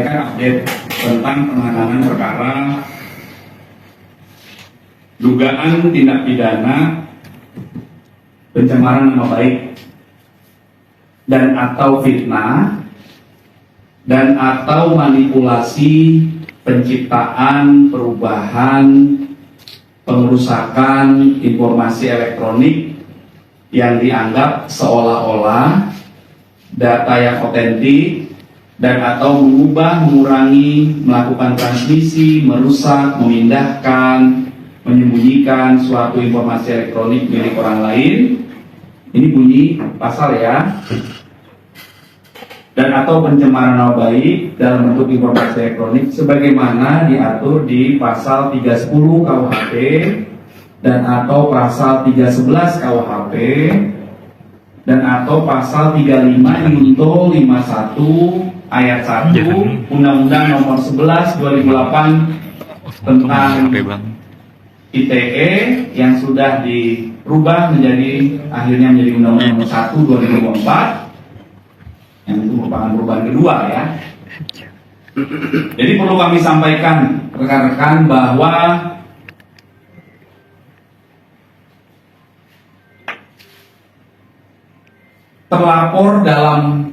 Update tentang penanganan perkara dugaan tindak pidana pencemaran nama baik dan atau fitnah dan atau manipulasi penciptaan, perubahan, pengerusakan informasi elektronik yang dianggap seolah-olah data yang otentik dan atau mengubah, mengurangi, melakukan transmisi, merusak, memindahkan, menyembunyikan suatu informasi elektronik milik orang lain. Ini bunyi pasal ya. Dan atau pencemaran nama baik dalam bentuk informasi elektronik sebagaimana diatur di pasal 310 KUHP dan atau pasal 311 KUHP dan atau pasal 35 Junto 51 ayat 1 Undang-Undang Nomor 11 2008 tentang ITE yang sudah dirubah menjadi akhirnya menjadi Undang-Undang Nomor 1 2024 yang itu merupakan perubahan kedua ya. Jadi perlu kami sampaikan rekan-rekan bahwa terlapor dalam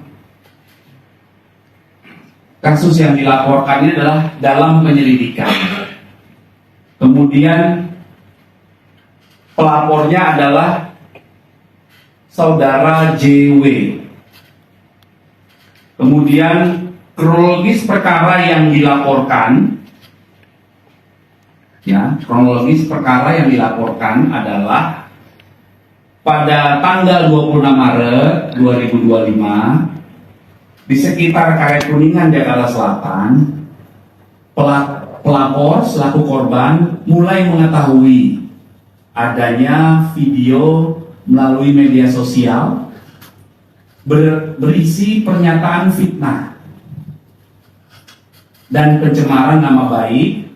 kasus yang dilaporkan ini adalah dalam penyelidikan. Kemudian pelapornya adalah saudara JW. Kemudian kronologis perkara yang dilaporkan, ya, kronologis perkara yang dilaporkan adalah pada tanggal 26 Maret 2025 di sekitar Karet Kuningan, Jakarta Selatan, pelapor selaku korban mulai mengetahui adanya video melalui media sosial berisi pernyataan fitnah dan pencemaran nama baik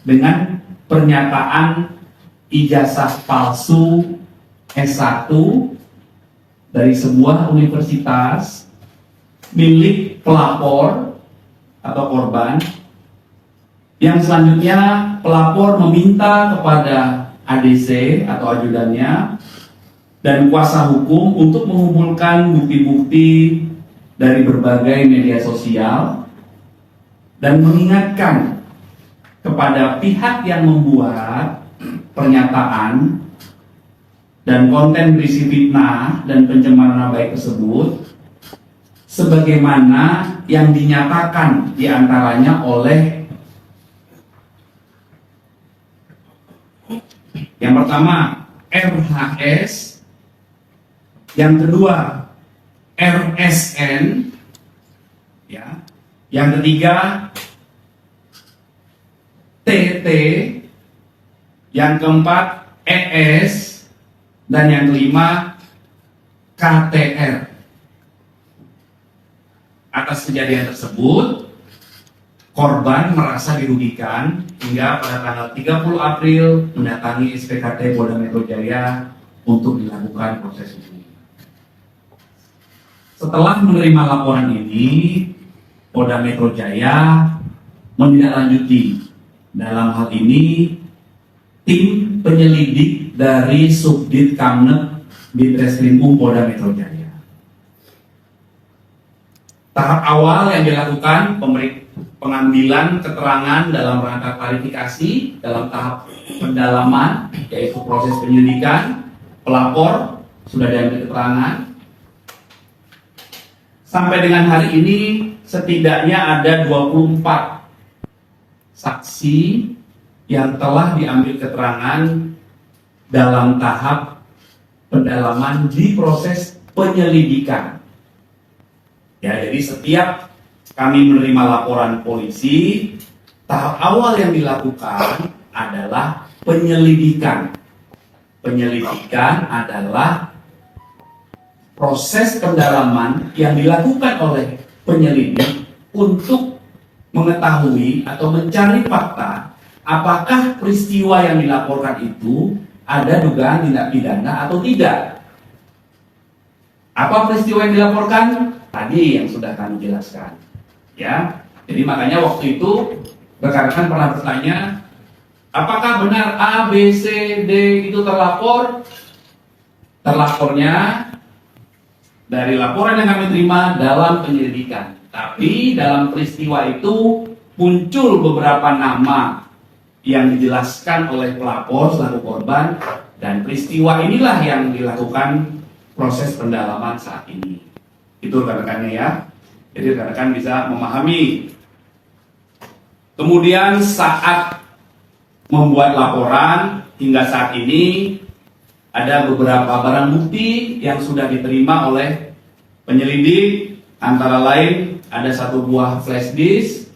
dengan pernyataan ijazah palsu S1 dari sebuah universitas milik pelapor atau korban, yang selanjutnya pelapor meminta kepada ADC atau ajudannya dan kuasa hukum untuk mengumpulkan bukti-bukti dari berbagai media sosial dan mengingatkan kepada pihak yang membuat pernyataan dan konten berisi fitnah dan pencemaran nama baik tersebut sebagaimana yang dinyatakan diantaranya oleh yang pertama RHS, yang kedua RSN, ya, yang ketiga TT, yang keempat ES, dan yang kelima KTR. Atas kejadian tersebut, korban merasa dirugikan hingga pada tanggal 30 April mendatangi SPKT Polda Metro Jaya untuk dilakukan proses hukum. Setelah menerima laporan ini, Polda Metro Jaya menindaklanjuti. Dalam hal ini, tim penyelidik dari Subdit Kamnet Ditreskrimum Polda Metro Jaya. Tahap awal yang dilakukan pengambilan keterangan dalam rangka klarifikasi dalam tahap pendalaman, yaitu proses penyelidikan. Pelapor sudah diambil keterangan. Sampai dengan hari ini setidaknya ada 24 saksi yang telah diambil keterangan dalam tahap pendalaman di proses penyelidikan. Ya, jadi setiap kami menerima laporan polisi, tahap awal yang dilakukan adalah penyelidikan. Penyelidikan adalah proses pendalaman yang dilakukan oleh penyelidik untuk mengetahui atau mencari fakta apakah peristiwa yang dilaporkan itu ada dugaan tindak pidana atau tidak. Apa peristiwa yang dilaporkan? Tadi yang sudah kami jelaskan. Ya, jadi makanya waktu itu rekan-rekan pernah bertanya, apakah benar A, B, C, D itu terlapor? Terlapornya dari laporan yang kami terima dalam penyelidikan. Tapi dalam peristiwa itu muncul beberapa nama yang dijelaskan oleh pelapor selaku korban, dan peristiwa inilah yang dilakukan proses pendalaman saat ini. Itu rekan-rekannya ya. Jadi rekan-rekan bisa memahami. Kemudian saat membuat laporan hingga saat ini ada beberapa barang bukti yang sudah diterima oleh penyelidik, antara lain ada satu buah flash disk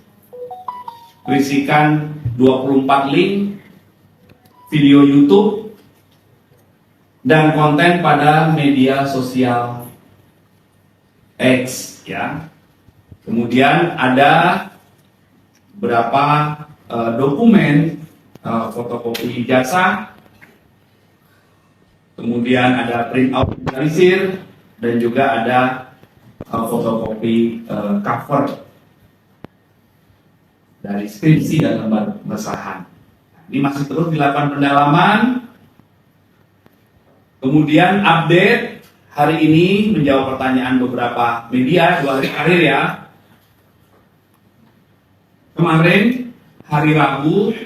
berisikan 24 link video YouTube dan konten pada media sosial X ya. Kemudian ada beberapa dokumen fotokopi ijazah, kemudian ada print out digitalisir, dan juga ada fotokopi cover dari skripsi dan lembar basahan. Ini masih terus dilakukan pendalaman. Kemudian update hari ini menjawab pertanyaan beberapa media 2 hari terakhir ya. Kemarin hari Rabu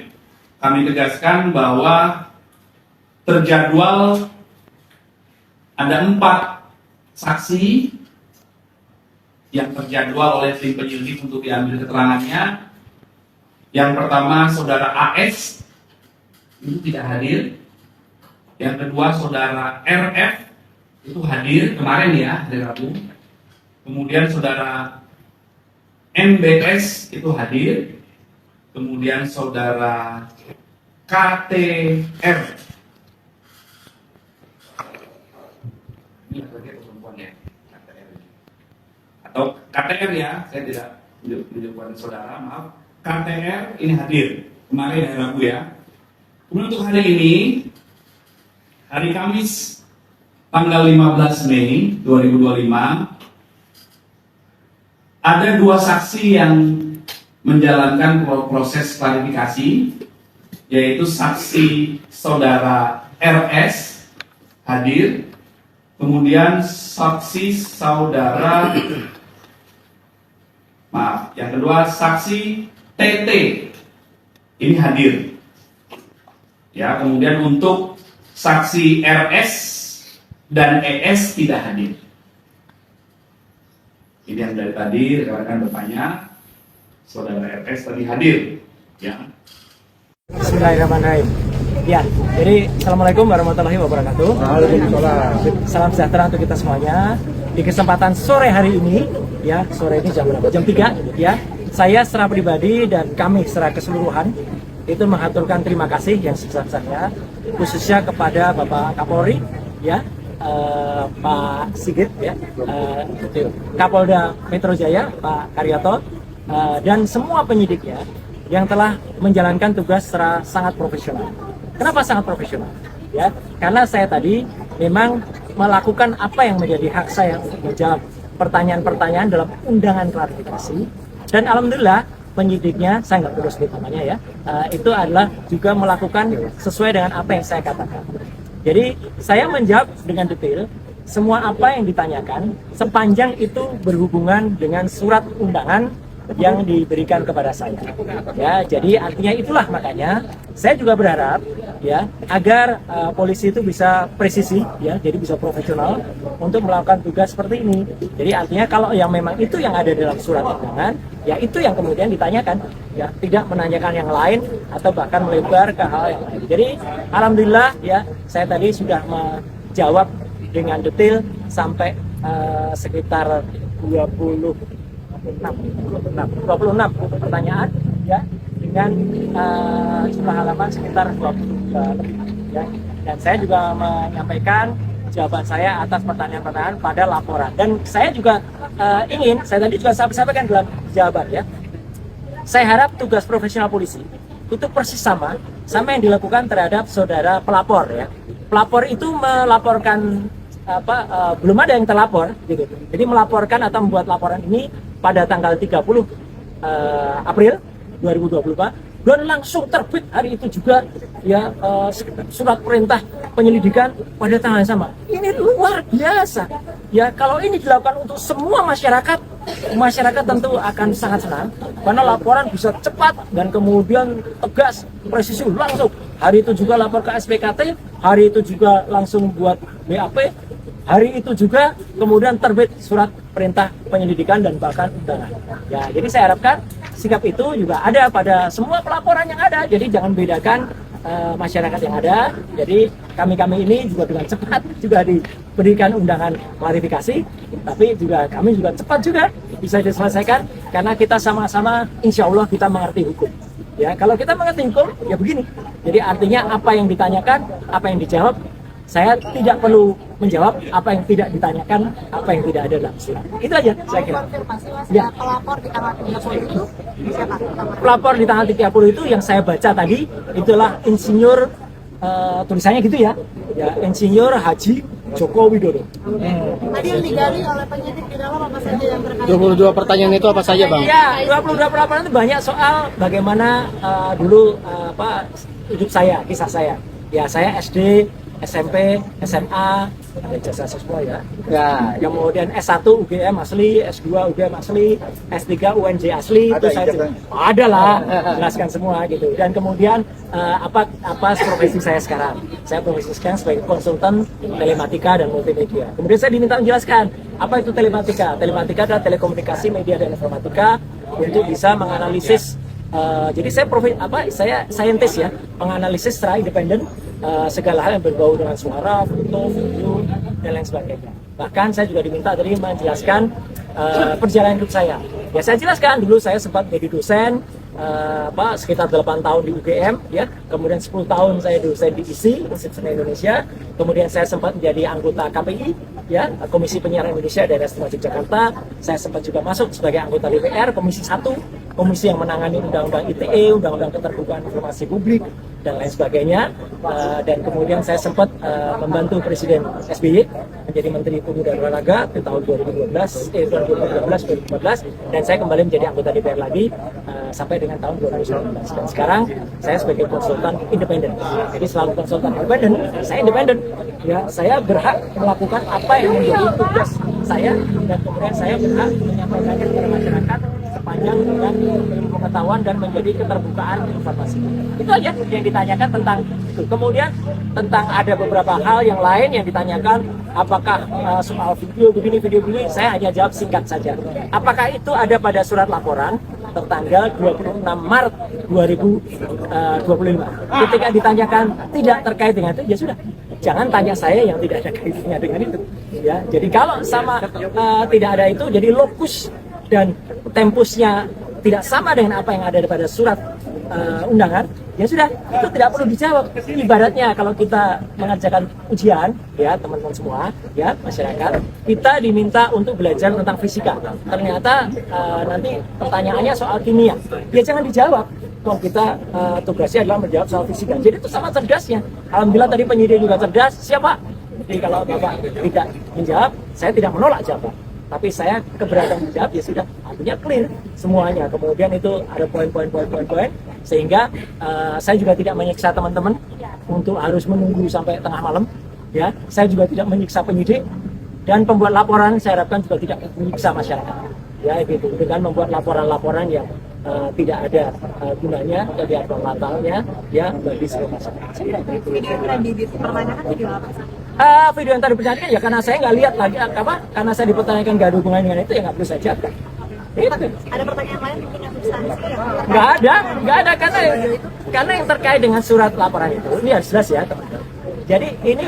kami tegaskan bahwa terjadwal ada 4 saksi yang terjadwal oleh tim penyelidik untuk diambil keterangannya. Yang pertama saudara AS itu tidak hadir. Yang kedua saudara RF itu hadir kemarin ya, hari Rabu. Kemudian saudara MBS itu hadir. Kemudian saudara KTR, ini perempuan ya, KTR atau KTR ya, saya tidak menunjukkan saudara, maaf. KTR ini hadir kemarin hari Rabu ya. Kemudian untuk hari ini, hari Kamis tanggal 15 Mei 2025, ada 2 saksi yang menjalankan proses klarifikasi, yaitu saksi saudara RS hadir, kemudian saksi saudara, maaf, yang kedua saksi TT ini hadir. Ya, kemudian untuk saksi RS dan ES tidak hadir. Ini yang dari tadi rekan-rekan bertanya, saudara RS tadi hadir. Ya. Bismillahirrahmanirrahim. Ya, jadi Assalamualaikum warahmatullahi wabarakatuh. Waalaikumsalam. Salam sejahtera untuk kita semuanya. Di kesempatan sore hari ini, ya, sore ini jam berapa? Jam 3, ya. Saya secara pribadi dan kami secara keseluruhan itu mengaturkan terima kasih yang sebesar-besarnya, khususnya kepada Bapak Kapolri, ya, Pak Sigit, ya, Kapolda Metro Jaya, Pak Karyoto, dan semua penyidiknya yang telah menjalankan tugas secara sangat profesional. Kenapa sangat profesional? Ya, karena saya tadi memang melakukan apa yang menjadi hak saya untuk menjawab pertanyaan-pertanyaan dalam undangan klarifikasi, dan alhamdulillah penyidiknya, saya nggak perlu sebut namanya ya, itu adalah juga melakukan sesuai dengan apa yang saya katakan. Jadi saya menjawab dengan detail semua apa yang ditanyakan, sepanjang itu berhubungan dengan surat undangan yang diberikan kepada saya. Ya, jadi artinya itulah makanya saya juga berharap ya agar polisi itu bisa presisi ya, jadi bisa profesional untuk melakukan tugas seperti ini. Jadi artinya kalau yang memang itu yang ada dalam surat undangan, ya itu yang kemudian ditanyakan, ya tidak menanyakan yang lain atau bahkan melebar ke hal yang lain. Jadi alhamdulillah ya saya tadi sudah menjawab dengan detail sampai sekitar 26 pertanyaan ya dengan jumlah halaman sekitar 20 lebih ya. Dan saya juga menyampaikan jawaban saya atas pertanyaan-pertanyaan pada laporan. Dan saya juga saya tadi juga sampaikan dalam jawaban ya. Saya harap tugas profesional polisi itu persis sama yang dilakukan terhadap saudara pelapor ya. Pelapor itu melaporkan belum ada yang terlapor gitu. Jadi melaporkan atau membuat laporan ini pada tanggal 30 April 2024 dan langsung terbit hari itu juga ya surat perintah penyelidikan pada tanggal yang sama. Ini luar biasa. Ya kalau ini dilakukan untuk semua masyarakat tentu akan sangat senang karena laporan bisa cepat dan kemudian tegas, presisi langsung. Hari itu juga lapor ke SPKT, hari itu juga langsung buat BAP, hari itu juga kemudian terbit surat perintah penyelidikan dan bahkan undangan. Ya, jadi saya harapkan sikap itu juga ada pada semua pelaporan yang ada. Jadi jangan bedakan masyarakat yang ada. Jadi kami ini juga dengan cepat juga diberikan undangan klarifikasi, tapi juga kami juga cepat juga bisa diselesaikan karena kita sama-sama insya Allah kita mengerti hukum. Ya, kalau kita mengerti hukum ya begini. Jadi artinya apa yang ditanyakan, apa yang dijawab, saya tidak perlu menjawab apa yang tidak ditanyakan, apa yang tidak ada dalam surat. Itu aja saya kira. Ya. Pelapor di tanggal 30 itu siapa? Pelapor di tanggal 30 itu yang saya baca tadi itulah insinyur tulisannya gitu ya. Ya, Insinyur Haji Joko Widodo. Tadi yang digali oleh penyidik di dalam apa saja yang terkait? 22 pertanyaan itu apa saja, Bang? Ya, 22 pelaporan itu banyak soal bagaimana dulu hidup saya, kisah saya. Ya, saya SD, SMP, SMA, ada jasa siswa ya. Ya, kemudian S1 UGM asli, S2 UGM asli, S3 UNJ asli, itu saya ada lah, jelaskan semua gitu. Dan kemudian apa profesi saya sekarang? Saya profesi sekarang sebagai konsultan telematika dan multimedia. Kemudian saya diminta menjelaskan apa itu telematika. Telematika adalah telekomunikasi, media dan informatika untuk bisa menganalisis. Jadi saya saintis ya, menganalisis secara independen segala hal yang berbau dengan suara, foto, video, dan lain sebagainya. Bahkan saya juga diminta tadi menjelaskan perjalanan hidup saya. Ya saya jelaskan dulu saya sempat menjadi dosen sekitar 8 tahun di UGM ya, kemudian 10 tahun saya dosen di ISI, Institut Seni Indonesia, kemudian saya sempat menjadi anggota KPI ya, Komisi Penyiaran Indonesia Daerah Istimewa Yogyakarta. Saya sempat juga masuk sebagai anggota DPR Komisi 1, komisi yang menangani undang-undang ITE, undang-undang keterbukaan informasi publik dan lain sebagainya. Dan kemudian saya sempat membantu Presiden SBY menjadi Menteri Pemuda dan Olahraga di tahun 2013-2014 dan saya kembali menjadi anggota DPR lagi sampai dengan tahun 2019. Dan sekarang saya sebagai konsultan independen. Jadi selalu konsultan independen, saya independen. Ya, saya berhak melakukan apa yang menjadi tugas saya dan kemudian saya berhak menyampaikannya kepada masyarakat sepanjang dengan ilmu pengetahuan dan menjadi keterbukaan informasi. Itu aja yang ditanyakan tentang itu. Kemudian tentang ada beberapa hal yang lain yang ditanyakan, apakah soal video begini, saya hanya jawab singkat saja. Apakah itu ada pada surat laporan tertanggal 26 Maret 2025. Ketika ditanyakan tidak terkait dengan itu, ya sudah. Jangan tanya saya yang tidak ada kaitannya dengan itu. Ya, jadi kalau sama tidak ada itu, jadi lokus dan tempusnya tidak sama dengan apa yang ada pada surat undangan, ya sudah, itu tidak perlu dijawab. Ibaratnya kalau kita mengerjakan ujian, ya teman-teman semua, ya masyarakat, kita diminta untuk belajar tentang fisika. Ternyata nanti pertanyaannya soal kimia, ya jangan dijawab. Kalau kita tugasnya adalah menjawab soal fisika. Jadi itu sama cerdasnya. Alhamdulillah tadi penyidik juga cerdas. Siapa? Jadi kalau Bapak tidak menjawab, saya tidak menolak jawaban. Tapi saya keberatan menjawab, ya sudah, artinya clear semuanya. Kemudian itu ada poin-poin sehingga saya juga tidak menyiksa teman-teman untuk harus menunggu sampai tengah malam. Ya, saya juga tidak menyiksa penyidik dan pembuat laporan. Saya harapkan juga tidak menyiksa masyarakat. ya gitu, dengan membuat laporan-laporan yang tidak ada gunanya, tidak ada manfaatnya ya bagi seluruh masyarakat. Video yang tadi dipertanyakan video apa? Video yang tadi dipertanyakan ya karena saya nggak lihat lagi apa, karena saya dipertanyakan nggak ada hubungan dengan itu ya nggak perlu saya jawab. Itu. Ada pertanyaan lain mungkin yang substansi ya? Nggak ada karena yang terkait dengan surat laporan itu ini harus jelas ya teman-teman. Jadi ini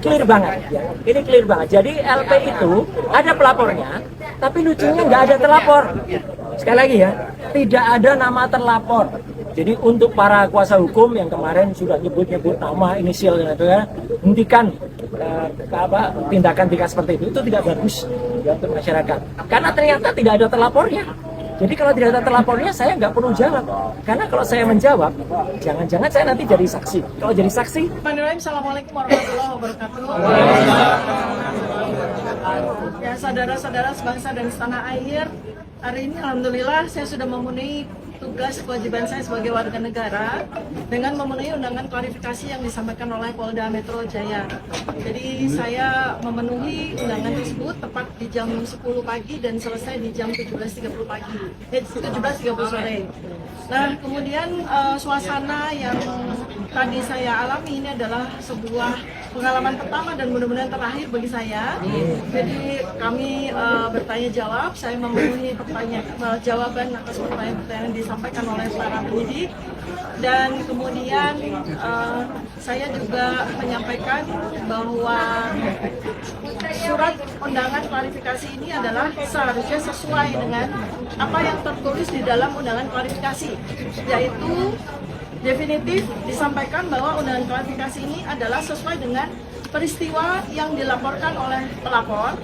clear banget ya. Ini clear banget. Jadi LP itu ada pelapornya, tapi lucunya nggak ada terlapor. Sekali lagi ya, tidak ada nama terlapor. Jadi untuk para kuasa hukum yang kemarin sudah nyebut-nyebut nama inisial dan itu ya, hentikan tindakan seperti itu tidak bagus ya, untuk masyarakat. Karena ternyata tidak ada terlapornya. Jadi kalau tidak ada terlapornya saya nggak perlu jawab. Karena kalau saya menjawab, jangan-jangan saya nanti jadi saksi. Kalau jadi saksi, Assalamualaikum warahmatullahi wabarakatuh. Ya saudara-saudara sebangsa dan setanah air, hari ini alhamdulillah saya sudah memenuhi tugas kewajiban saya sebagai warga negara dengan memenuhi undangan klarifikasi yang disampaikan oleh Polda Metro Jaya. Jadi saya memenuhi undangan tersebut tepat di jam 10 pagi dan selesai di jam 17.30 pagi, 17.30 sore. Nah kemudian suasana yang tadi saya alami ini adalah sebuah pengalaman pertama dan mudah-mudahan terakhir bagi saya. Jadi kami bertanya jawab, saya memenuhi jawaban atas pertanyaan yang disampaikan oleh para penyidik, dan kemudian saya juga menyampaikan bahwa surat undangan klarifikasi ini adalah seharusnya sesuai dengan apa yang tertulis di dalam undangan klarifikasi, yaitu definitif disampaikan bahwa undangan klarifikasi ini adalah sesuai dengan peristiwa yang dilaporkan oleh pelapor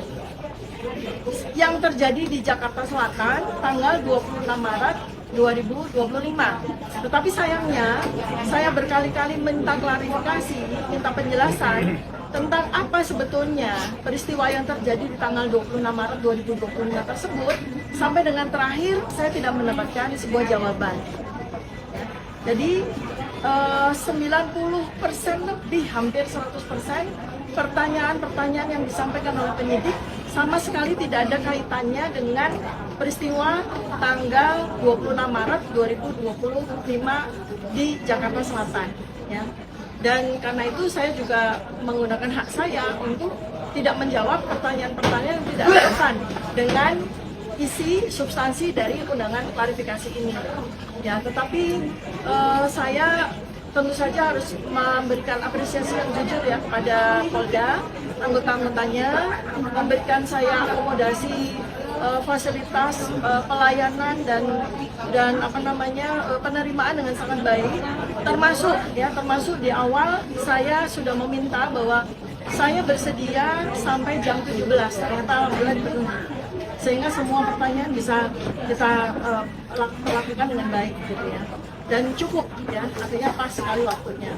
yang terjadi di Jakarta Selatan tanggal 26 Maret 2025. Tetapi sayangnya saya berkali-kali minta klarifikasi, minta penjelasan tentang apa sebetulnya peristiwa yang terjadi di tanggal 26 Maret 2025 tersebut, sampai dengan terakhir saya tidak mendapatkan sebuah jawaban. Jadi 90% lebih, hampir 100% pertanyaan-pertanyaan yang disampaikan oleh penyidik sama sekali tidak ada kaitannya dengan peristiwa tanggal 26 Maret 2025 di Jakarta Selatan ya. Dan karena itu saya juga menggunakan hak saya untuk tidak menjawab pertanyaan-pertanyaan yang tidak relevan dengan isi substansi dari undangan klarifikasi ini ya. Tetapi saya tentu saja harus memberikan apresiasi yang jujur ya kepada Polda, anggota-anggotanya, memberikan saya akomodasi fasilitas pelayanan dan penerimaan dengan sangat baik, termasuk di awal saya sudah meminta bahwa saya bersedia sampai jam 17, ternyata alhamdulillah dipenuhi, sehingga semua pertanyaan bisa kita lakukan dengan baik gitu ya, dan cukup ya, artinya pas sekali waktunya.